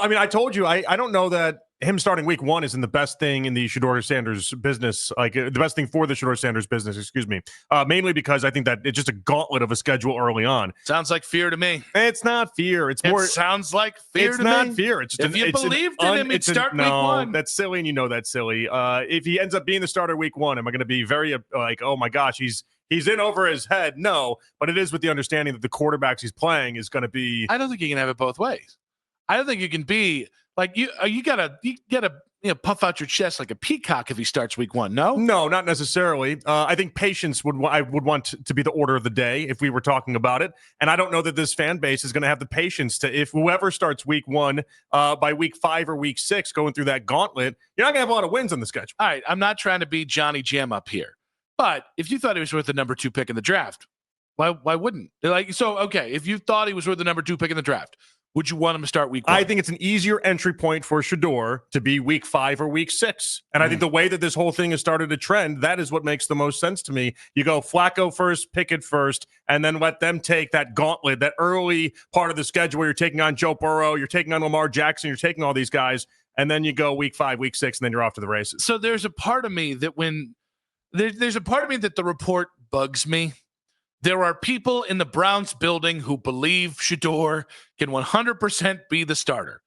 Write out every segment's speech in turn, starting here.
I mean, I told you, I don't know that him starting week one isn't the best thing in the Shedeur Sanders business, like the best thing for the Shedeur Sanders business, excuse me. Mainly because I think that it's just a gauntlet of a schedule early on. Sounds like fear to me. It's not fear. It's more. It sounds like fear to me. It's not fear. It's just if you believed in him, he'd start week one. That's silly, and you know that's silly. If he ends up being the starter week one, am I going to be very like, oh my gosh, he's in over his head? No, but it is with the understanding that the quarterbacks he's playing is going to be. I don't think you can have it both ways. I don't think you can be like you gotta puff out your chest like a peacock if he starts week one. No, not necessarily. I think patience would want to be the order of the day if we were talking about it. And I don't know that this fan base is going to have the patience to, if whoever starts week one by week 5 or week 6 going through that gauntlet, you're not going to have a lot of wins on the schedule. All right, I'm not trying to be Johnny Jam up here, but if you thought he was worth the number 2 pick in the draft, why wouldn't? Okay, if you thought he was worth the number 2 pick in the draft, would you want him to start week one? I think it's an easier entry point for Shedeur to be week 5 or week 6. And I think the way that this whole thing has started to trend, that is what makes the most sense to me. You go Flacco first, Pickett first, and then let them take that gauntlet, that early part of the schedule where you're taking on Joe Burrow, you're taking on Lamar Jackson, you're taking all these guys, and then you go week 5, week 6, and then you're off to the races. So there's a part of me that there's a part of me that the report bugs me. There are people in the Browns building who believe Shedeur can 100% be the starter.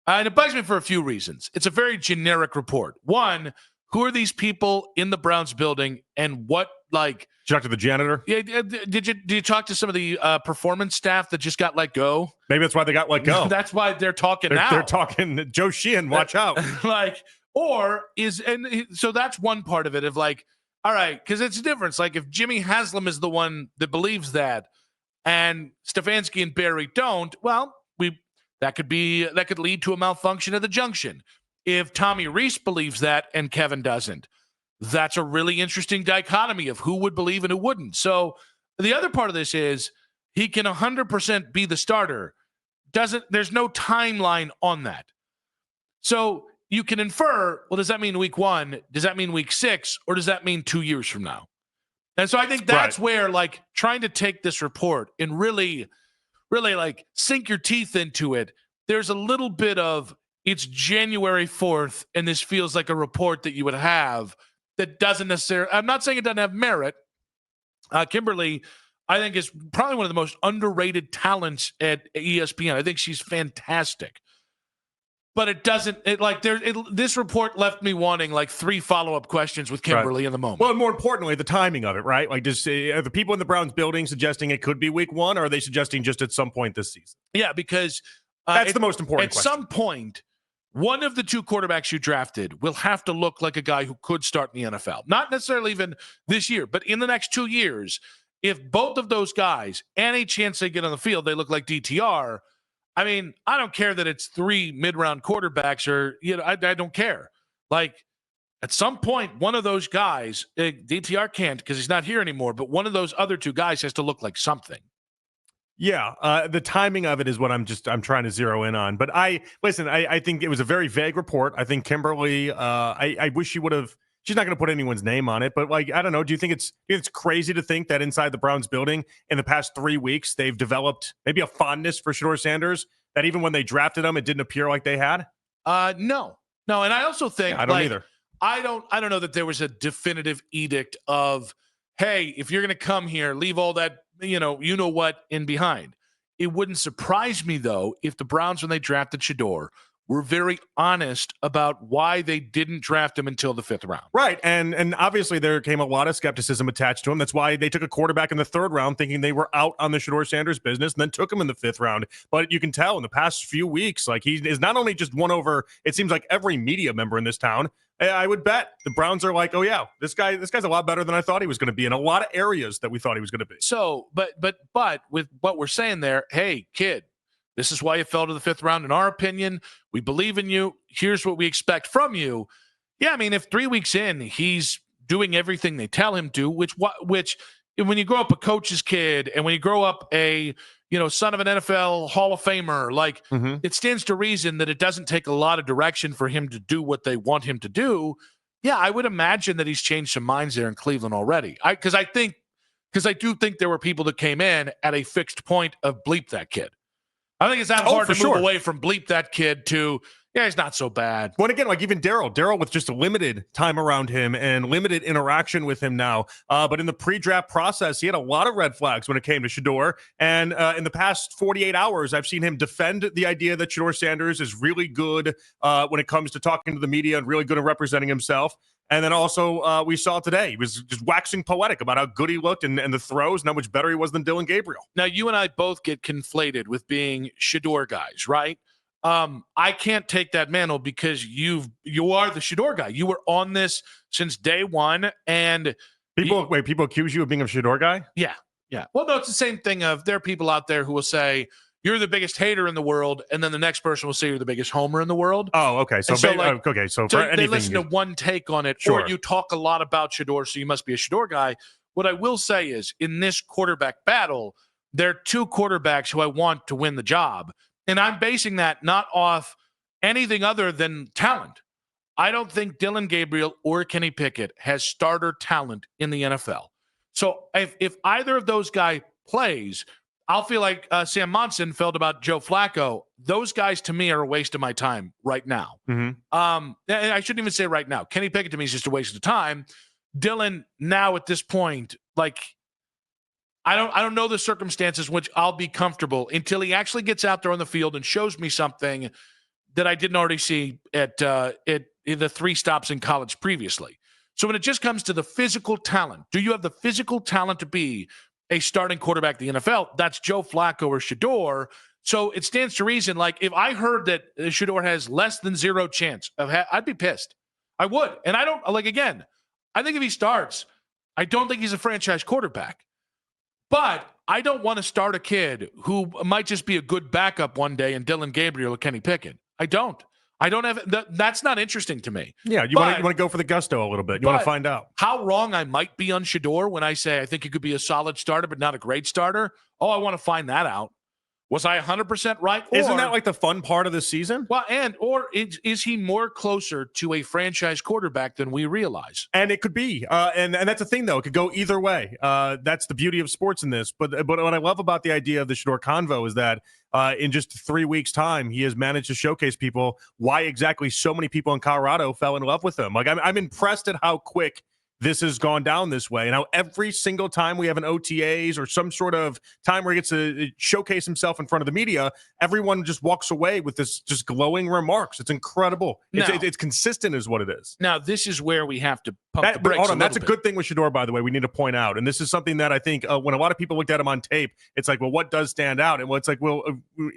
And it bugs me for a few reasons. It's a very generic report. One, who are these people in the Browns building and what, like... Did you talk to the janitor? Yeah, did you talk to some of the performance staff that just got let go? Maybe that's why they got let go. That's why they're talking now. They're talking Joe Sheehan, watch out. So that's one part of it of like, all right, because it's a difference. Like if Jimmy Haslam is the one that believes that, and Stefanski and Barry don't, well, that could lead to a malfunction at the junction. If Tommy Rees believes that and Kevin doesn't, that's a really interesting dichotomy of who would believe and who wouldn't. So the other part of this is he can 100% be the starter. There's no timeline on that. So you can infer, well, does that mean week 1? Does that mean week 6? Or does that mean 2 years from now? And so I think that's where, like, trying to take this report and really, really, like, sink your teeth into it, there's a little bit of, it's January 4th, and this feels like a report that you would have that doesn't necessarily, I'm not saying it doesn't have merit. Kimberly, I think, is probably one of the most underrated talents at ESPN. I think she's fantastic. But it doesn't. This report left me wanting like 3 follow-up questions with Kimberly in the moment. Well, and more importantly, the timing of it, right? Like, are the people in the Browns building suggesting it could be week 1, or are they suggesting just at some point this season? Yeah, because that's the most important question. At some point, one of the 2 quarterbacks you drafted will have to look like a guy who could start in the NFL. Not necessarily even this year, but in the next 2 years, if both of those guys, any chance they get on the field, they look like DTR. I mean, I don't care that it's 3 mid-round quarterbacks or, I don't care. Like, at some point, one of those guys, DTR can't because he's not here anymore, but one of those other 2 guys has to look like something. Yeah, the timing of it is what I'm trying to zero in on. But I think it was a very vague report. I think Kimberly, I wish she would have. She's not going to put anyone's name on it, but like, I don't know. Do you think it's crazy to think that inside the Browns building in the past 3 weeks, they've developed maybe a fondness for Shedeur Sanders that even when they drafted him, it didn't appear like they had? No. And I also think I don't either. I don't know that there was a definitive edict of, hey, if you're going to come here, leave all that, you know what in behind. It wouldn't surprise me though if the Browns, when they drafted Shedeur, were very honest about why they didn't draft him until the 5th round. Right. And obviously there came a lot of skepticism attached to him. That's why they took a quarterback in the 3rd round thinking they were out on the Shedeur Sanders business and then took him in the 5th round. But you can tell in the past few weeks, like he is not only just won over, it seems like every media member in this town. I would bet the Browns are like, oh yeah, this guy's a lot better than I thought he was going to be in a lot of areas that we thought he was going to be. So, but with what we're saying there, hey, kid, this is why you fell to the 5th round. In our opinion, we believe in you. Here's what we expect from you. Yeah, I mean, if 3 weeks in, he's doing everything they tell him to, which when you grow up a coach's kid and when you grow up a, son of an NFL Hall of Famer, like it stands to reason that it doesn't take a lot of direction for him to do what they want him to do. Yeah, I would imagine that he's changed some minds there in Cleveland already. Because I do think there were people that came in at a fixed point of bleep that kid. I think it's that hard to sure. move away from bleep that kid to, yeah, he's not so bad. Well, again, like even Daryl with just a limited time around him and limited interaction with him now. But in the pre-draft process, he had a lot of red flags when it came to Shedeur. And in the past 48 hours, I've seen him defend the idea that Shedeur Sanders is really good when it comes to talking to the media and really good at representing himself. And then also we saw today, he was just waxing poetic about how good he looked and the throws and how much better he was than Dillon Gabriel. Now, you and I both get conflated with being Shedeur guys, right? I can't take that mantle because you are the Shedeur guy. You were on this since day one. And people accuse you of being a Shedeur guy? Yeah. Well, no, it's the same thing of there are people out there who will say, you're the biggest hater in the world, and then the next person will say you're the biggest homer in the world. Oh, okay. So they listen to one take on it, sure. Or you talk a lot about Shedeur, so you must be a Shedeur guy. What I will say is, in this quarterback battle, there are two quarterbacks who I want to win the job, and I'm basing that not off anything other than talent. I don't think Dillon Gabriel or Kenny Pickett has starter talent in the NFL. So if either of those guys plays, I'll feel like Sam Monson felt about Joe Flacco. Those guys, to me, are a waste of my time right now. Mm-hmm. And I shouldn't even say right now. Kenny Pickett, to me, is just a waste of time. Dillon, now at this point, like, I don't know the circumstances which I'll be comfortable until he actually gets out there on the field and shows me something that I didn't already see at the 3 stops in college previously. So when it just comes to the physical talent, do you have the physical talent to be a starting quarterback in the NFL? That's Joe Flacco or Shedeur. So it stands to reason, like, if I heard that Shedeur has less than 0 chance of I'd be pissed. I would. And I don't, like, again, I think if he starts, I don't think he's a franchise quarterback. But I don't want to start a kid who might just be a good backup one day in Dillon Gabriel or Kenny Pickett. I don't have that's not interesting to me. Yeah, you want to go for the gusto a little bit. You want to find out how wrong I might be on Shedeur when I say I think he could be a solid starter but not a great starter. Oh, I want to find that out. Was I 100% right? Isn't that like the fun part of the season? Well, or is he more closer to a franchise quarterback than we realize? And it could be. And that's the thing, though. It could go either way. That's the beauty of sports in this. But what I love about the idea of the Shedeur Convo is that in just 3 weeks' time, he has managed to showcase people why exactly so many people in Colorado fell in love with him. Like, I'm impressed at how quick this has gone down this way. And how every single time we have an OTAs or some sort of time where he gets to showcase himself in front of the media, everyone just walks away with this just glowing remarks. It's incredible. It's consistent is what it is. Now, this is where we have to pump the brakes. Hold on, that's a good thing with Shedeur, by the way, we need to point out. And this is something that I think when a lot of people looked at him on tape, it's like, well, what does stand out? And it's like, well,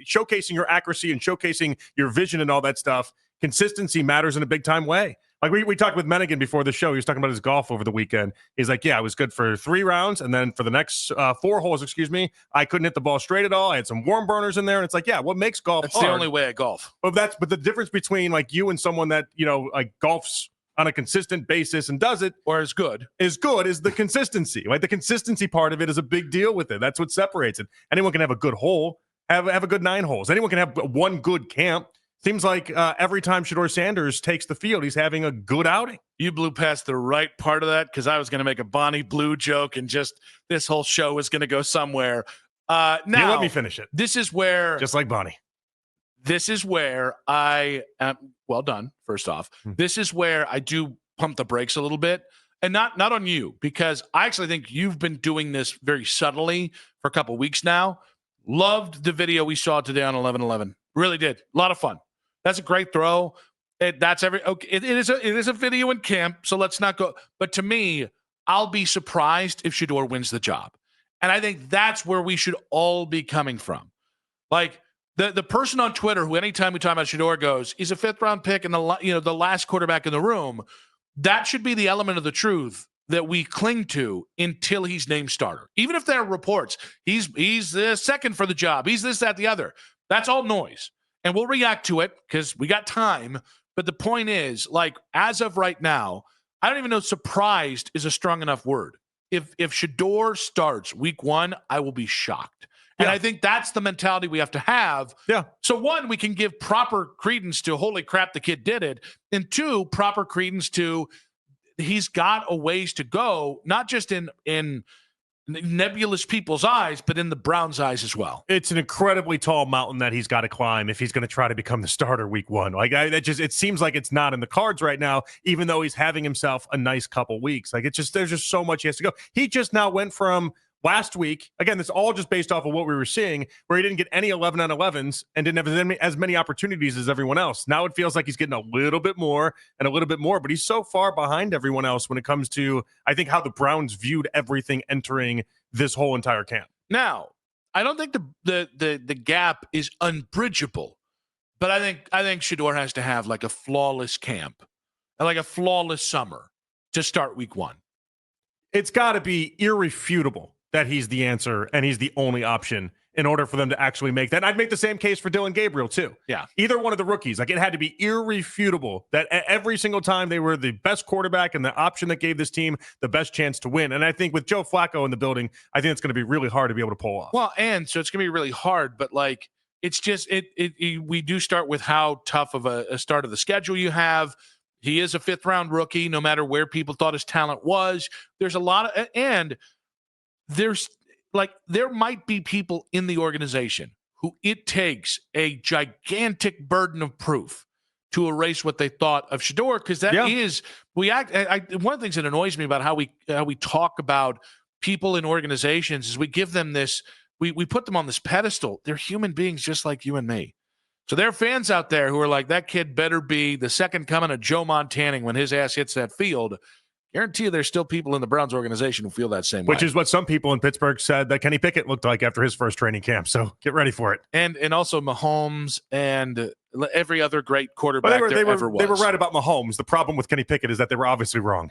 showcasing your accuracy and showcasing your vision and all that stuff, consistency matters in a big time way. Like we talked with Mennigan before the show. He was talking about his golf over the weekend. He's like, yeah, I was good for 3 rounds. And then for the next 4 holes, I couldn't hit the ball straight at all. I had some warm burners in there. And it's like, yeah, what makes golf That's hard? The only way I golf. But the difference between like you and someone that, like golfs on a consistent basis and does it. Or is good is the consistency. Like the consistency part of it is a big deal with it. That's what separates it. Anyone can have a good hole, have a good 9 holes. Anyone can have one good camp. Seems like every time Shedeur Sanders takes the field, he's having a good outing. You blew past the right part of that because I was going to make a Bonnie Blue joke and just this whole show was going to go somewhere. Now, you let me finish it. This is where... Just like Bonnie. This is where I am... Well done, first off. This is where I do pump the brakes a little bit. And not on you, because I actually think you've been doing this very subtly for a couple weeks now. Loved the video we saw today on 11-11. Really did. A lot of fun. That's a great throw. It is a video in camp, so let's not go. But to me, I'll be surprised if Shedeur wins the job. And I think that's where we should all be coming from. Like the person on Twitter who anytime we talk about Shedeur goes, he's a 5th-round pick and the last quarterback in the room. That should be the element of the truth that we cling to until he's named starter. Even if there are reports, he's the second for the job. He's this, that, the other. That's all noise. And we'll react to it because we got time. But the point is, like, as of right now, I don't even know surprised is a strong enough word. If Shedeur starts week 1, I will be shocked. And I think that's the mentality we have to have. Yeah. So 1, we can give proper credence to, holy crap, the kid did it. And 2, proper credence to he's got a ways to go, not just in nebulous people's eyes, but in the Browns' eyes as well. It's an incredibly tall mountain that he's got to climb if he's going to try to become the starter week one. It seems like it's not in the cards right now, even though he's having himself a nice couple weeks. There's just so much he has to go. He just now went from last week, again, this all just based off of what we were seeing, where he didn't get any 11 on 11s and didn't have as many opportunities as everyone else. Now it feels like he's getting a little bit more and a little bit more, but he's so far behind everyone else when it comes to, I think, how the Browns viewed everything entering this whole entire camp. Now, I don't think the gap is unbridgeable, but I think Shedeur has to have like a flawless camp and like a flawless summer to start week one. It's got to be irrefutable that he's the answer and he's the only option in order for them to actually make that. And I'd make the same case for Dylan Gabriel too. Yeah. Either one of the rookies. It had to be irrefutable that every single time they were the best quarterback and the option that gave this team the best chance to win. And I think with Joe Flacco in the building, I think it's going to be really hard to be able to pull off. Well, and so it's going to be really hard, but it's just, we do start with how tough of a start of the schedule you have. He is a 5th round rookie, no matter where people thought his talent was. There's a lot of, and there might be people in the organization who it takes a gigantic burden of proof to erase what they thought of Shedeur, because that is one of the things that annoys me about how we talk about people in organizations is we give them this, we put them on this pedestal. They're human beings just like you and me. So there are fans out there who are like, that kid better be the second coming of Joe Montana when his ass hits that field. Guarantee you there's still people in the Browns organization who feel that same way. Which is what some people in Pittsburgh said that Kenny Pickett looked like after his first training camp. So get ready for it. And also Mahomes and every other great quarterback they were ever was. They were right about Mahomes. The problem with Kenny Pickett is that they were obviously wrong.